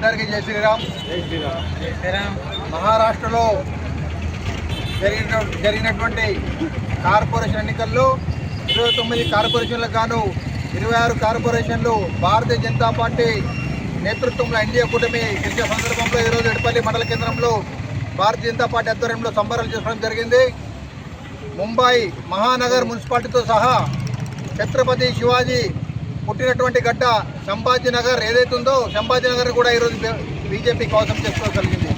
అందరికీ జై శ్రీరామ్. మహారాష్ట్రలో జరిగినటువంటి కార్పొరేషన్ ఎన్నికల్లో 29 కార్పొరేషన్లకు గాను 26 కార్పొరేషన్లు భారతీయ జనతా పార్టీ నేతృత్వంలో ఎన్డీఏ కూటమి గెలిచే సందర్భంలో ఈరోజు ఎడపల్లి మండల కేంద్రంలో భారతీయ జనతా పార్టీ ఆధ్వర్యంలో సంబరాలు చేసుకోవడం జరిగింది. ముంబై మహానగర్ మున్సిపాలిటీతో సహా ఛత్రపతి శివాజీ పుట్టినటువంటి గడ్డ సంభాజీనగర్ ఏదైతే ఉందో సంభాజీనగర్ కూడా ఈరోజు బీజేపీ కవసం చేసుకోగలిగింది.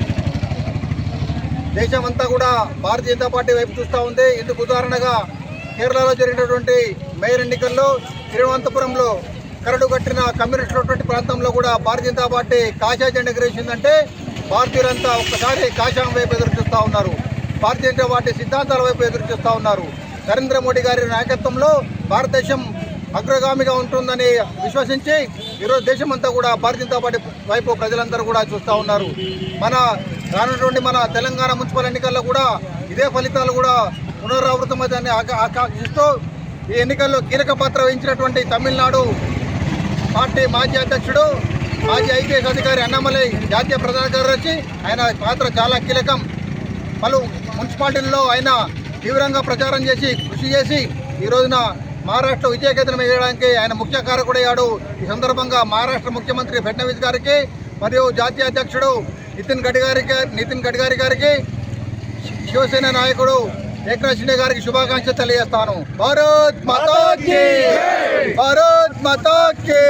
దేశమంతా కూడా భారతీయ జనతా పార్టీ వైపు చూస్తూ ఉంది. ఇందుకు ఉదాహరణగా కేరళలో జరిగినటువంటి మేయర్ ఎన్నికల్లో తిరువనంతపురంలో కరడు కట్టిన కమ్యూనిస్టులటువంటి ప్రాంతంలో కూడా భారతీయ జనతా పార్టీ కాషాయ జెండా ఎగరేసిందంటే భారతీయులంతా ఒక్కసారి కాషాయం వైపు ఎదురు చూస్తూ ఉన్నారు. భారతీయ జనతా పార్టీ సిద్ధాంతాల వైపు ఎదురు చూస్తూ ఉన్నారు. నరేంద్ర మోడీ గారి నాయకత్వంలో భారతదేశం అగ్రగామిగా ఉంటుందని విశ్వసించి ఈరోజు దేశమంతా కూడా భారతీయ జనతా పార్టీ వైపు ప్రజలందరూ కూడా చూస్తూ ఉన్నారు. రానున్నటువంటి మన తెలంగాణ మున్సిపల్ ఎన్నికల్లో కూడా ఇదే ఫలితాలు కూడా పునరావృతమవుతాయని ఆకాంక్షిస్తూ ఈ ఎన్నికల్లో కీలక పాత్ర వహించినటువంటి తమిళనాడు పార్టీ మాజీ అధ్యక్షుడు మాజీ ఐపీఎస్ అధికారి అన్నామలై జాతీయ ప్రధాన కార్యదర్శి, ఆయన పాత్ర చాలా కీలకం. పలు మున్సిపాలిటీల్లో ఆయన తీవ్రంగా ప్రచారం చేసి కృషి చేసి ఈ రోజున మహారాష్ట్ర విజయకేతనం వేయడానికి ఆయన ముఖ్య కారకుడయ్యాడు. ఈ సందర్భంగా మహారాష్ట్ర ముఖ్యమంత్రి ఫడ్నవీస్ గారికి మరియు జాతీయ అధ్యక్షుడు నితిన్ గడ్కరీ గారికి శివసేన నాయకుడు ఏక్నాథ్ షిండే గారికి శుభాకాంక్షలు తెలియజేస్తాను. భారత్ మాతా కీ, భారత్ మాతా కీ.